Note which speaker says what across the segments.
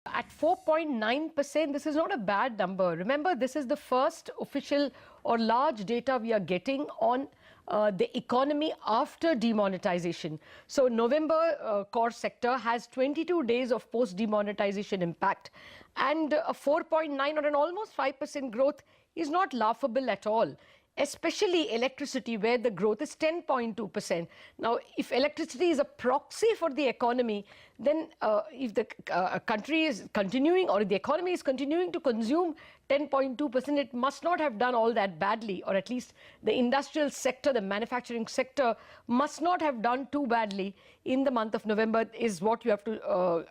Speaker 1: At 4.9%, this is not a bad number. Remember, this is the first official or large data we are getting on the economy after demonetization. So November core sector has 22 days of post-demonetization impact, and a 4.9 or an almost 5% growth is not laughable at all. Especially electricity, where the growth is 10.2%. Now, if electricity is a proxy for the economy, then if the country is continuing or the economy is continuing to consume 10.2%, it must not have done all that badly, or at least the industrial sector, the manufacturing sector must not have done too badly in the month of November, is what you have to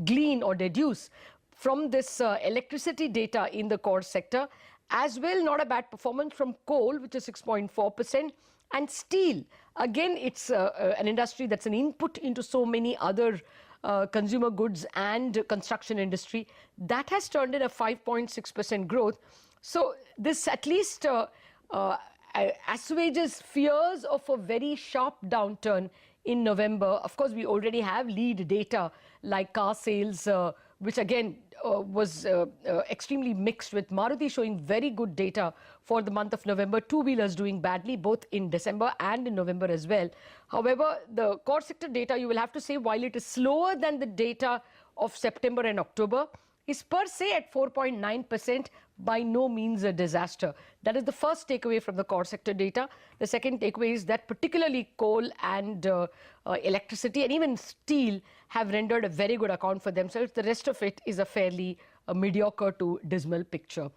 Speaker 1: glean or deduce from this electricity data in the core sector. As well, not a bad performance from coal, which is 6.4%, and steel. Again, it's an industry that's an input into so many other consumer goods and construction industry. That has turned in a 5.6% growth. So this at least assuages fears of a very sharp downturn in November. Of course, we already have lead data like car sales, which again was extremely mixed, with Maruti showing very good data for the month of November, two-wheelers doing badly both in December and in November as well. However, the core sector data, you will have to say, while it is slower than the data of September and October, is per se at 4.9%, by no means a disaster. That is the first takeaway from the core sector data. The second takeaway is that particularly coal and electricity and even steel have rendered a very good account for themselves. The rest of it is a fairly mediocre to dismal picture.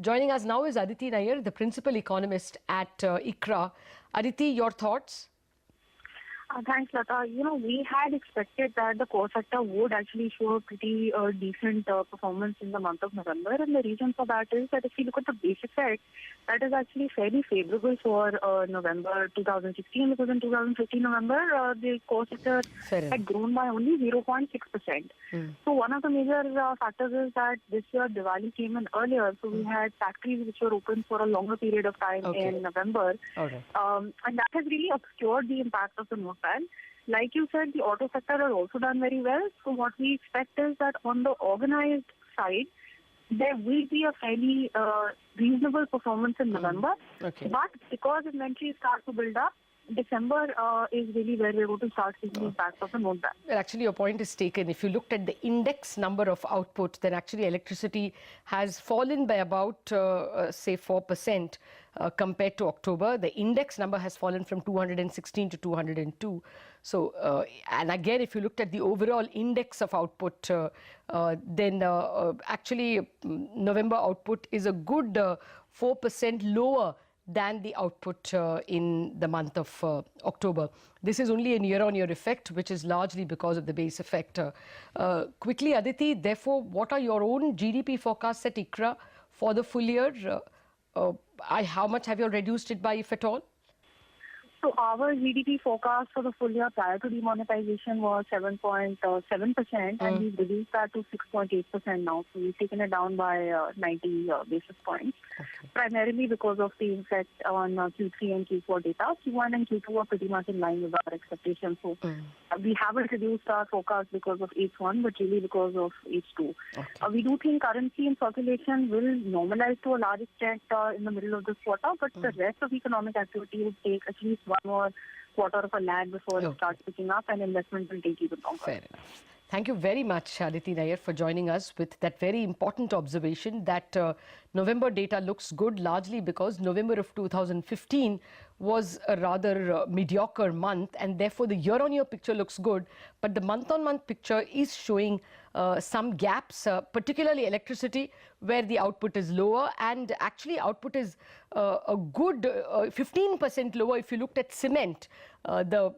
Speaker 1: Joining us now is Aditi Nayar, the principal economist at ICRA. Aditi, your thoughts?
Speaker 2: Thanks, Latha. We had expected that the core sector would actually show a pretty decent performance in the month of November. And the reason for that is that if you look at the base effect, that is actually fairly favorable for November 2016, because in 2015 November, the core sector had grown by only 0.6%. So one of the major factors is that this year Diwali came in earlier. So we had factories which were open for a longer period of time in November. And that has really obscured the impact of the note ban. Like you said, the auto sector has also done very well. So what we expect is that on the organized side, there will be a fairly reasonable performance in November. But because inventory starts to build up, December is really where we're going to start seeing the impact of the note ban.
Speaker 1: Well, actually, your point is taken. If you looked at the index number of output, then actually electricity has fallen by about, say, 4%. Compared to October, the index number has fallen from 216 to 202. So, and again, if you looked at the overall index of output, then actually November output is a good 4% lower than the output in the month of October. This is only a year-on-year effect, which is largely because of the base effect. Quickly, Aditi, therefore, what are your own GDP forecasts at ICRA for the full year? How much have you reduced it by, if at all?
Speaker 2: So our GDP forecast for the full year prior to demonetization was 7.7%, and we've reduced that to 6.8% now. So we've taken it down by 90 basis points, primarily because of the effect on Q3 and Q4 data. Q1 and Q2 are pretty much in line with our expectations. So we haven't reduced our forecast because of H1, but really because of H2. We do think currency in circulation will normalize to a large extent in the middle of this quarter, but the rest of economic activity will take at least one more quarter of a lag before it starts picking up, and investment will take even longer.
Speaker 1: Fair enough. Thank you very much, Aditi Nayar, for joining us with that very important observation that November data looks good, largely because November of 2015 was a rather mediocre month, and therefore the year-on-year picture looks good, but the month-on-month picture is showing some gaps, particularly electricity, where the output is lower, and actually output is a good 15% lower. If you looked at cement, the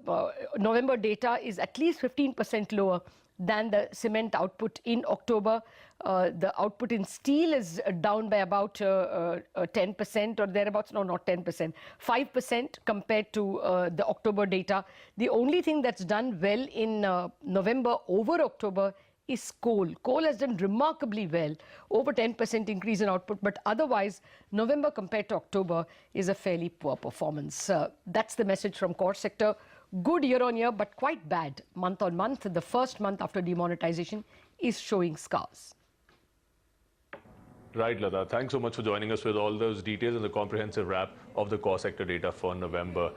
Speaker 1: November data is at least 15% lower than the cement output in October. The output in steel is down by about 10% or thereabouts. No, not 10%, 5% compared to the October data. The only thing that's done well in November over October is coal. Coal has done remarkably well, over 10% increase in output, but otherwise November compared to October is a fairly poor performance. That's the message from core sector. Good year on year, but quite bad month on month. The first month after demonetization is showing scars.
Speaker 3: Right, Latha. Thanks so much for joining us with all those details and the comprehensive wrap of the core sector data for November.